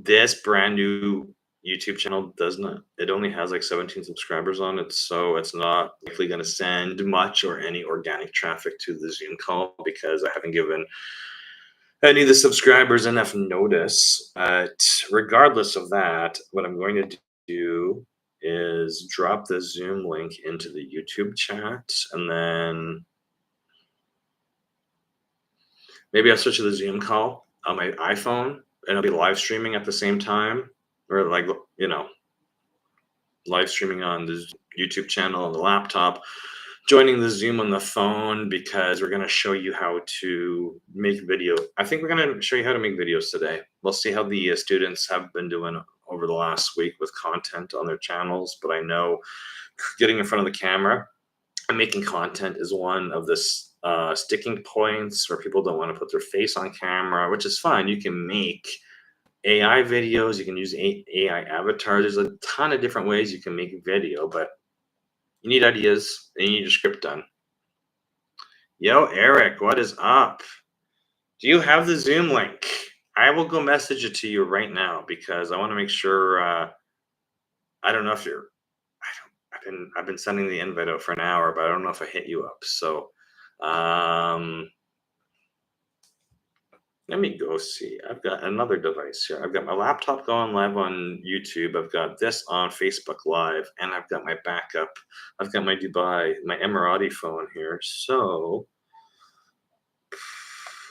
This brand new YouTube channel does not, it only has like 17 subscribers on it, so it's not likely going to send much or any organic traffic to the Zoom call because I haven't given any of the subscribers enough notice. But regardless of that, what I'm going to do is drop the Zoom link into the YouTube chat, and then maybe I'll switch to the Zoom call on my iPhone and I'll be live streaming at the same time, or like, you know, live streaming on the YouTube channel on the laptop, joining the Zoom on the phone, because we're going to show you how to make video. I think we're going to show you how to make videos today. We'll see how the students have been doing over the last week with content on their channels, but I know getting in front of the camera and making content is one of the sticking points where people don't want to put their face on camera, which is fine. You can make AI videos, you can use AI avatars. There's a ton of different ways you can make video, but you need ideas and you need a script done. Yo, Eric, what is up? Do you have the Zoom link? I will go message it to you right now because I want to make sure. I don't know if you're. I've been sending the invite out for an hour, but I don't know if I hit you up. So, let me go see. I've got another device here. I've got my laptop going live on YouTube. I've got this on Facebook Live, and I've got my backup. I've got my Emirati phone here. So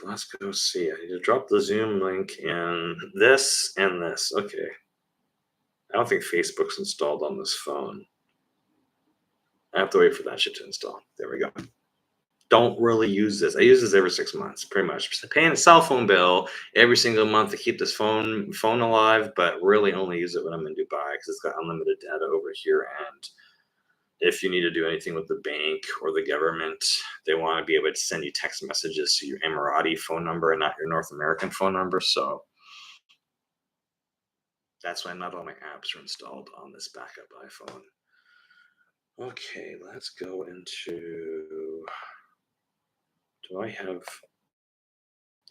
let's go see. I need to drop the Zoom link in this and this. Okay. I don't think Facebook's installed on this phone. I have to wait for that shit to install. There we go. Don't really use this. I use this every 6 months, pretty much. Just paying a cell phone bill every single month to keep this phone alive, but really only use it when I'm in Dubai because it's got unlimited data over here. And if you need to do anything with the bank or the government, they want to be able to send you text messages to your Emirati phone number and not your North American phone number. So that's why not all my apps are installed on this backup iPhone. Okay, let's go into. Do I have?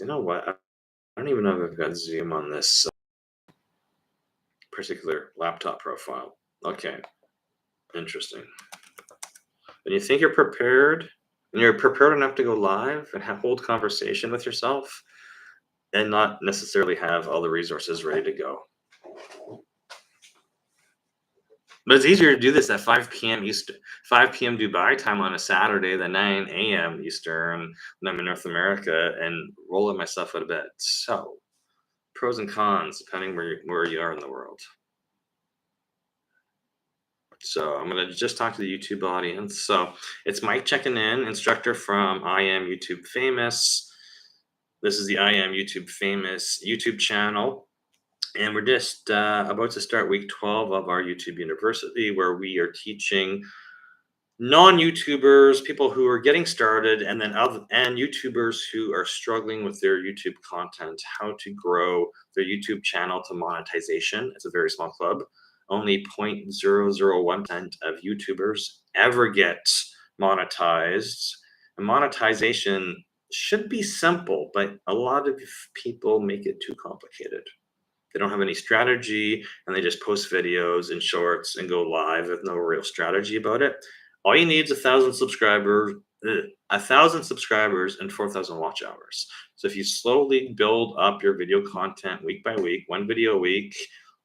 You know what? I don't even know if I've got Zoom on this particular laptop profile. Okay, interesting. When you think you're prepared, and you're prepared enough to go live and hold conversation with yourself, and not necessarily have all the resources ready to go. But it's easier to do this at 5 p.m. Eastern, 5 p.m. Dubai time on a Saturday than 9 a.m. Eastern when I'm in North America and rolling myself out of bed. So, pros and cons depending where you are in the world. So I'm going to just talk to the YouTube audience. So it's Mike checking in, instructor from I Am YouTube Famous. This is the I Am YouTube Famous YouTube channel. And we're just about to start week 12 of our YouTube University, where we are teaching non-YouTubers, people who are getting started, and YouTubers who are struggling with their YouTube content, how to grow their YouTube channel to monetization. It's a very small club. Only 0.001% of YouTubers ever get monetized. And monetization should be simple, but a lot of people make it too complicated. They don't have any strategy, and they just post videos and shorts and go live with no real strategy about it. All you need is 1,000 subscribers, 1,000 subscribers and 4,000 watch hours. So if you slowly build up your video content week by week, one video a week,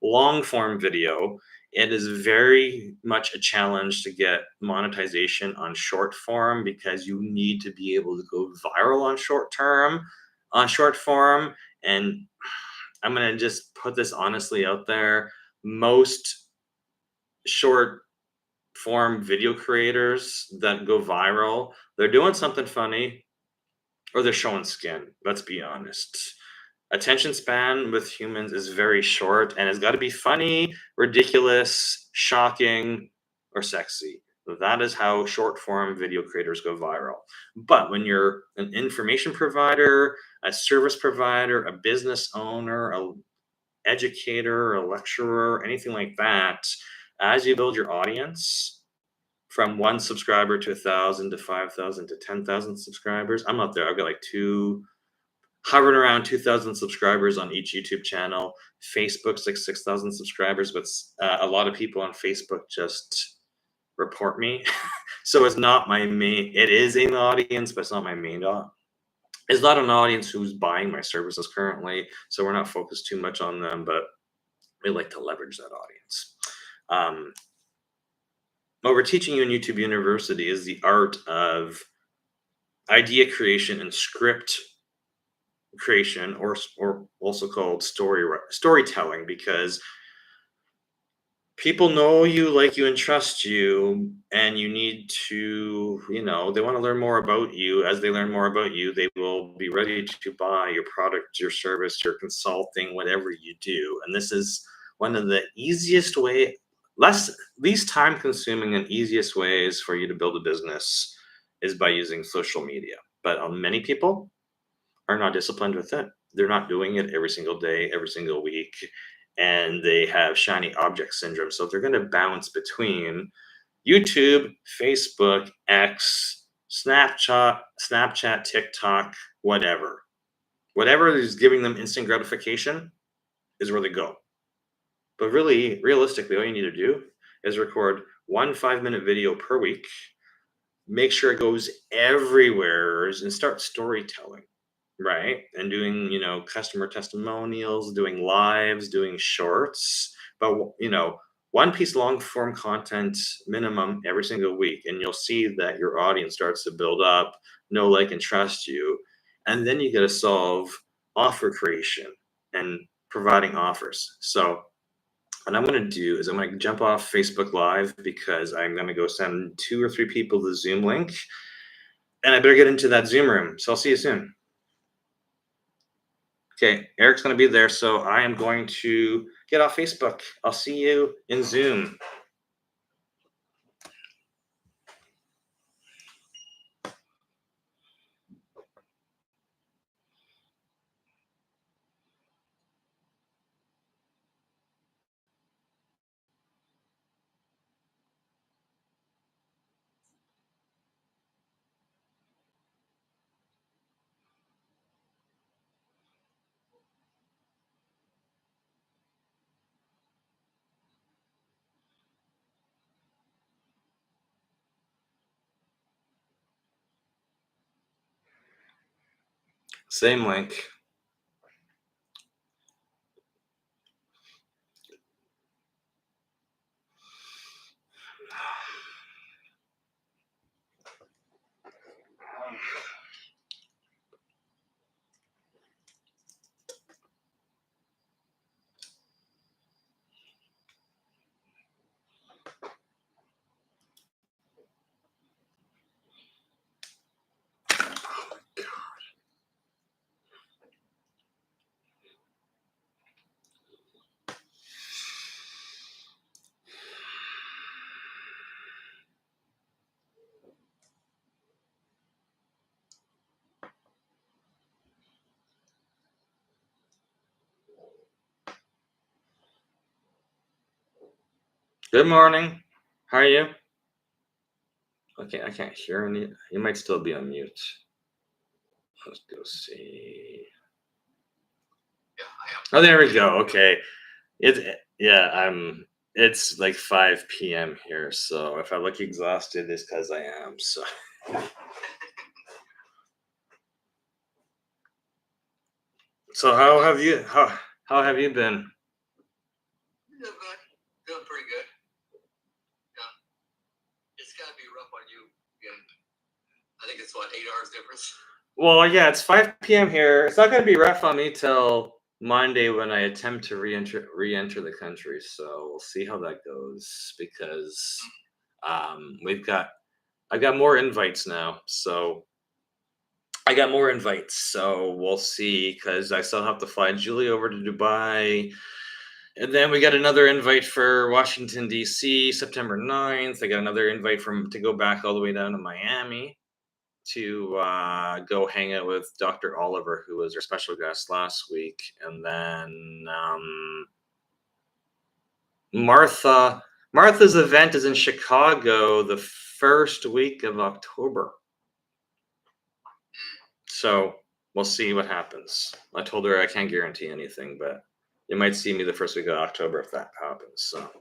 long form video, it is very much a challenge to get monetization on short form because you need to be able to go viral on short form. And I'm going to just put this honestly out there. Most short form video creators that go viral, they're doing something funny or they're showing skin. Let's be honest. Attention span with humans is very short, and it's got to be funny, ridiculous, shocking, or sexy. That is how short form video creators go viral. But when you're an information provider, a service provider, a business owner, an educator, a lecturer, anything like that, as you build your audience from 1 subscriber to 1,000 to 5,000 to 10,000 subscribers, I'm up there. I've got like hovering around 2,000 subscribers on each YouTube channel. Facebook's like 6,000 subscribers, but a lot of people on Facebook just report me. So it's not my main, it is an audience, but it's not my main it's not an audience who's buying my services currently. So we're not focused too much on them, but we like to leverage that audience. What we're teaching you in YouTube University is the art of idea creation and script creation, or also called storytelling, because people know you, like you, and trust you, and you need to, they want to learn more about you. As they learn more about you, they will be ready to buy your product, your service, your consulting, whatever you do. And this is one of the least time consuming and easiest ways for you to build a business is by using social media. But many people are not disciplined with it. They're not doing it every single day, every single week, and they have shiny object syndrome. So they're going to bounce between YouTube, Facebook, X, Snapchat, TikTok, whatever. Whatever is giving them instant gratification is where they go. But really, realistically, all you need to do is record 1 5-minute video per week, make sure it goes everywhere, and start storytelling. Right. And doing, customer testimonials, doing lives, doing shorts, but, one piece long form content minimum every single week. And you'll see that your audience starts to build up, know, like, and trust you. And then you got to solve offer creation and providing offers. So what I'm going to do is I'm going to jump off Facebook Live because I'm going to go send 2 or 3 people the Zoom link. And I better get into that Zoom room. So I'll see you soon. Okay, Eric's going to be there, so I am going to get off Facebook. I'll see you in Zoom. Same link. Good morning. How are you? Okay, I can't hear any. You might still be on mute. Let's go see. Oh, there we go. Okay. It's like 5 p.m. here, so if I look exhausted, it's because I am. So. So how have you been? Doing pretty good. Yeah, it's gotta be rough on you. Again, I think it's 8 hours difference. Well, yeah, it's 5 p.m. here. It's not going to be rough on me till Monday when I attempt to re-enter the country. So we'll see how that goes, because I've got more invites now. So we'll see, because I still have to fly Julie over to Dubai. And then we got another invite for Washington, D.C., September 9th. I got another invite to go back all the way down to Miami to go hang out with Dr. Oliver, who was our special guest last week. And then Martha's event is in Chicago the first week of October. So we'll see what happens. I told her I can't guarantee anything, but you might see me the first week of October if that happens. So. Okay.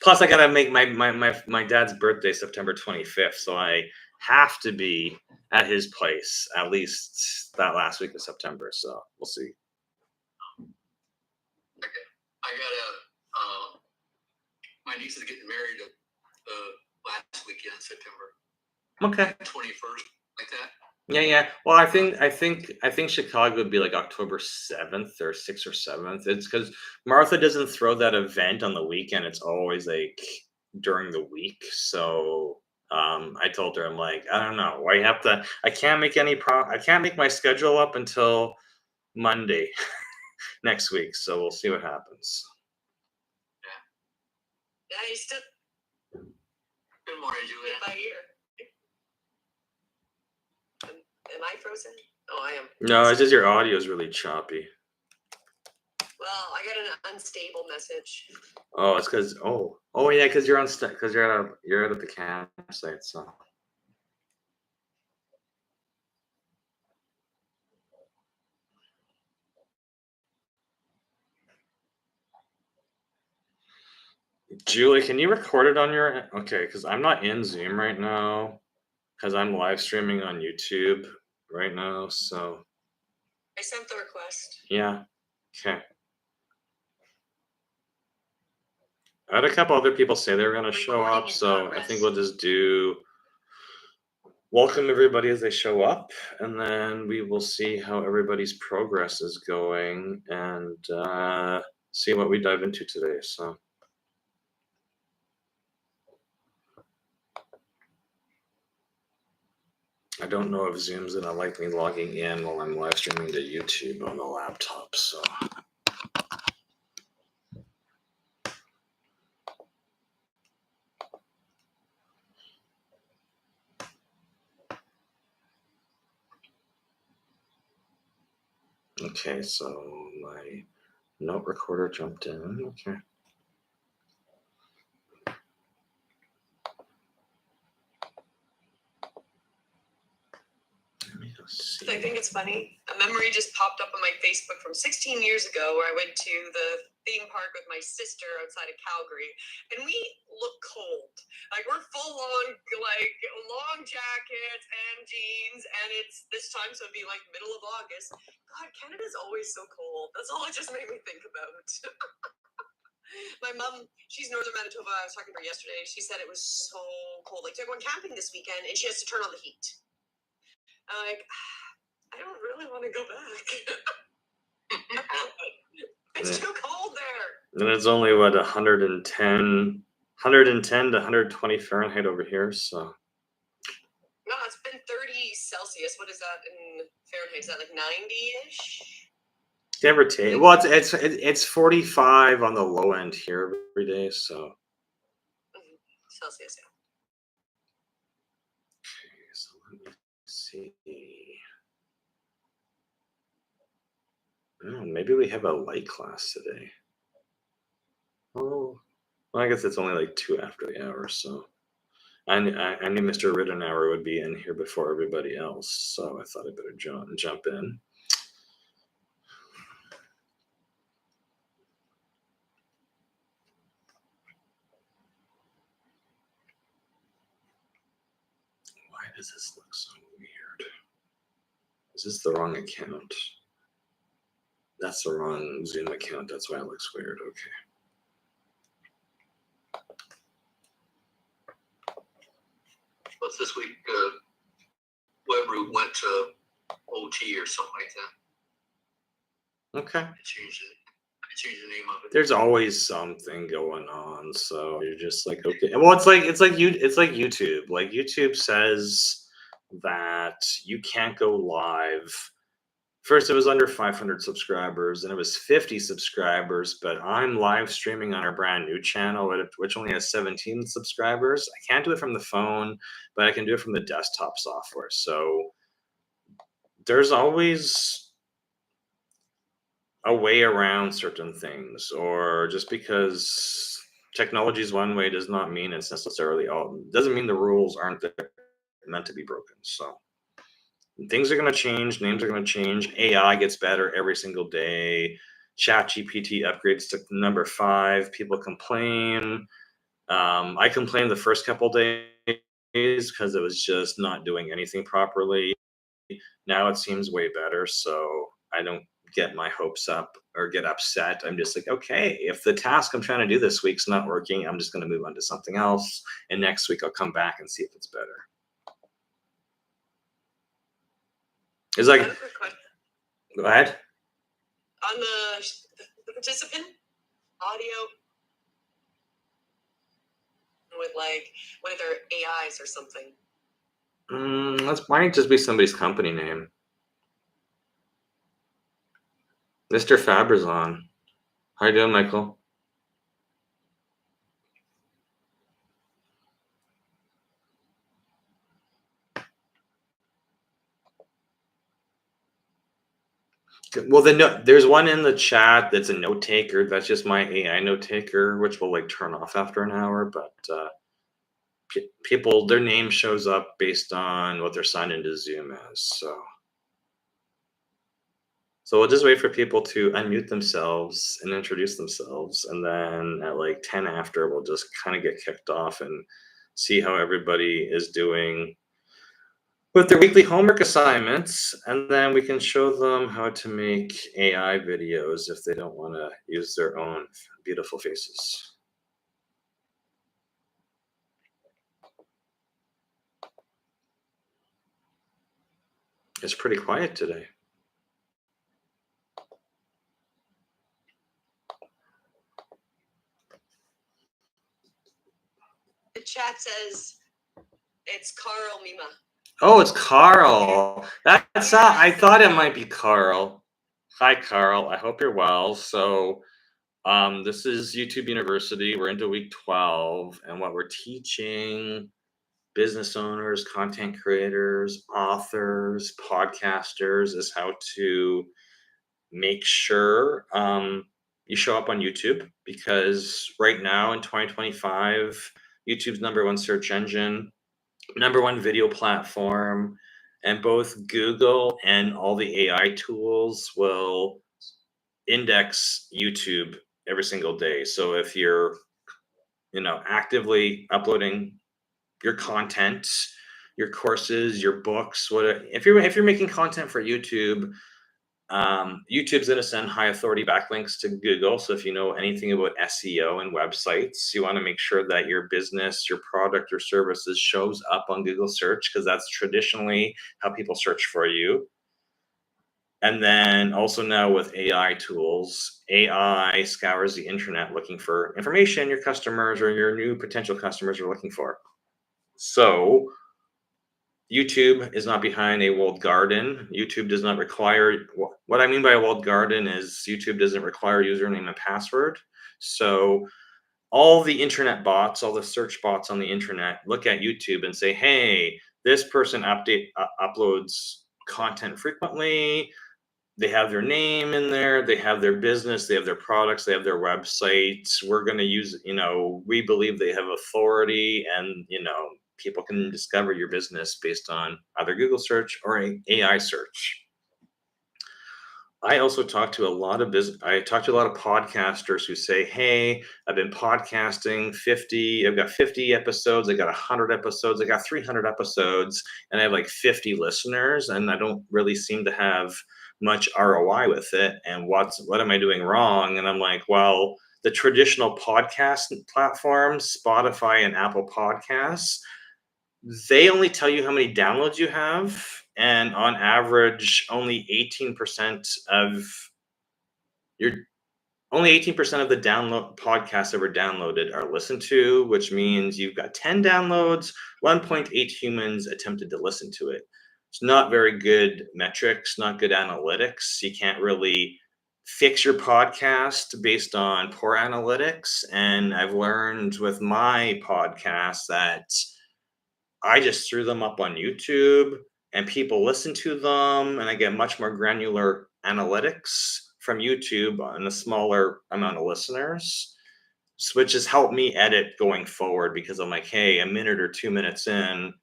Plus, I gotta make my dad's birthday September 25th, so I have to be at his place at least that last week of September. So we'll see. Okay. I got my niece is getting married last weekend in September. Okay. 21st, like that. Yeah. Well, I think Chicago would be like October 7th or 6th or 7th. It's because Martha doesn't throw that event on the weekend. It's always like during the week. So I told her, I'm like, I don't know. I can't make I can't make my schedule up until Monday next week. So we'll see what happens. Yeah, you still Good morning, Julia. in my ear. Am I frozen? Oh, I am. No, it's just your audio is really choppy. Well, I got an unstable message. Oh, it's because yeah, because you're you're out at the campsite. So. Julie, can you record it on your? Okay, because I'm not in Zoom right now, because I'm live streaming on YouTube right now. So I sent the request. yeah, okay. I had a couple other people say they were gonna show Recording up, in so I progress. think we'll just do welcome everybody as they show up, and then we will see how everybody's progress is going and see what we dive into today. So. I don't know if Zoom's gonna like me logging in while I'm live streaming to YouTube on the laptop, so. Okay, so my note recorder jumped in. Okay. Let me go see. I think it's funny. A memory just popped up on my Facebook from 16 years ago where I went to the theme park with my sister outside of Calgary, and we look cold. Like we're full on like long jackets and jeans, and it's this time, so it'd be like middle of August. God, Canada's always so cold. That's all it just made me think about. My mom, she's Northern Manitoba. I was talking to her yesterday. She said it was so cold. Like they're going camping this weekend, and she has to turn on the heat. I'm like, I don't really want to go back. It's too cold there. And it's only what 110 to 120 Fahrenheit over here, so. No, it's been 30 Celsius. What is that in Fahrenheit? Is that like 90-ish? Give or take. Well, it's 45 on the low end here every day, so. Celsius, yeah. Okay, so let me see. Oh, maybe we have a light class today. Oh, well, I guess it's only like 2 after the hour, so. I knew Mr. Rittenauer would be in here before everybody else, so I thought I'd better jump in. Why does this look so weird? Is this the wrong account? That's the wrong Zoom account. That's why it looks weird. Okay. What's this week? Webroot went to OT or something like that. Okay. I changed the name of it. There's always something going on, so you're just like, okay. Well, it's like YouTube. Like YouTube says that you can't go live. First, it was under 500 subscribers, and it was 50 subscribers. But I'm live streaming on our brand new channel, which only has 17 subscribers. I can't do it from the phone, but I can do it from the desktop software. So there's always a way around certain things, or just because technology is one way does not mean it's necessarily all. Doesn't mean the rules aren't meant to be broken. So. things are going to change. Names are going to change. AI gets better every single day. ChatGPT upgrades to number 5. People complain. I complained the first couple days because it was just not doing anything properly. Now it seems way better, so I don't get my hopes up or get upset. I'm just like, okay, if the task I'm trying to do this week's not working, I'm just going to move on to something else. And next week I'll come back and see if it's better. It's I like, have a quick question. go ahead. On the participant audio with like one of their AIs or something. That might just be somebody's company name. Mr. Fabrizon. How you doing, Michael? Well, there's one in the chat that's a note taker. That's just my AI note taker, which will like turn off after an hour. But people, their name shows up based on what they're signed into Zoom as. So we'll just wait for people to unmute themselves and introduce themselves, and then at like 10 after, we'll just kind of get kicked off and see how everybody is doing with their weekly homework assignments, and then we can show them how to make AI videos if they don't want to use their own beautiful faces. It's pretty quiet today. The chat says it's Carl Mima. Oh, it's Carl. That's I thought it might be Carl. Hi, Carl. I hope you're well. So this is YouTube University. We're into week 12, and what we're teaching business owners, content creators, authors, podcasters is how to make sure you show up on YouTube, because right now in 2025, YouTube's #1 search engine, #1 video platform, and both Google and all the AI tools will index YouTube every single day. So if you're, actively uploading your content, your courses, your books, if you're making content for YouTube, YouTube's going to send high authority backlinks to Google. So if you know anything about SEO and websites, you want to make sure that your business, your product or services shows up on Google search, because that's traditionally how people search for you. And then also now with AI tools, AI scours the internet looking for information your customers or your new potential customers are looking for. So YouTube is not behind a walled garden. YouTube does not require, what I mean by a walled garden is YouTube doesn't require username and password. So all the internet bots, all the search bots on the internet look at YouTube and say, hey, this person uploads content frequently. They have their name in there, they have their business, they have their products, they have their websites. We're going to use, we believe they have authority, and, people can discover your business based on either Google search or AI search. I also talk to a lot of podcasters who say, hey, I've been podcasting I've got 50 episodes, I got 100 episodes, I got 300 episodes, and I have like 50 listeners, and I don't really seem to have much ROI with it. And what am I doing wrong? And I'm like, well, the traditional podcast platforms, Spotify and Apple Podcasts, they only tell you how many downloads you have, and on average, only 18% of the podcasts ever downloaded are listened to, which means you've got 10 downloads, 1.8 humans attempted to listen to it. It's not very good metrics, not good analytics. You can't really fix your podcast based on poor analytics. And I've learned with my podcast that I just threw them up on YouTube and people listen to them, and I get much more granular analytics from YouTube on a smaller amount of listeners, which has helped me edit going forward, because I'm like, hey, a minute or 2 minutes in,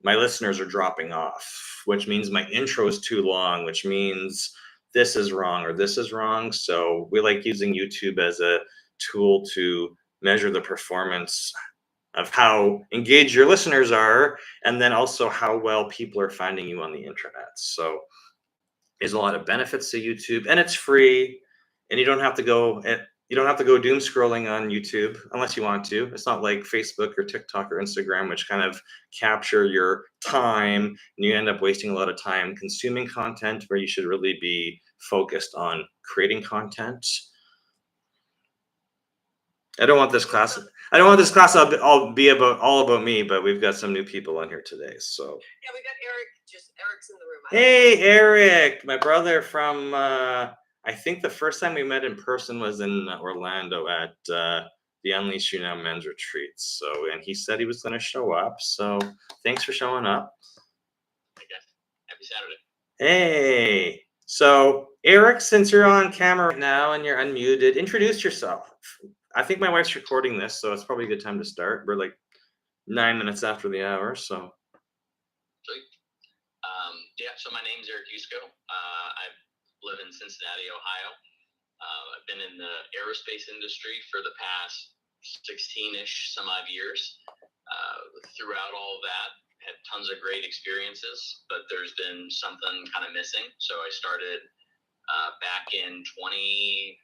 my listeners are dropping off, which means my intro is too long, which means this is wrong or this is wrong. So we like using YouTube as a tool to measure the performance of how engaged your listeners are, and then also how well people are finding you on the internet. So there's a lot of benefits to YouTube, and it's free, and you don't have to go doom scrolling on YouTube unless you want to. It's not like Facebook or TikTok or Instagram, which kind of capture your time, and you end up wasting a lot of time consuming content where you should really be focused on creating content. I don't want this class. I don't want this class all be all about me, but we've got some new people on here today. So Yeah, we got Eric. Just Eric's in the room. hey, Eric, my brother from. I think the first time we met in person was in Orlando at the Unleash You Now men's retreat. So, and he said he was going to show up. So, thanks for showing up. I guess. Happy Saturday. Hey, so Eric, since you're on camera right now and you're unmuted, introduce yourself. I think my wife's recording this, so it's probably a good time to start. We're like 9 minutes after the hour, so. Sweet. Yeah, so my name's Eric Yusko. I live in Cincinnati, Ohio. I've been in the aerospace industry for the past 16-ish some odd years. Throughout all of that, had tons of great experiences, but there's been something kind of missing. So I started back in 2017.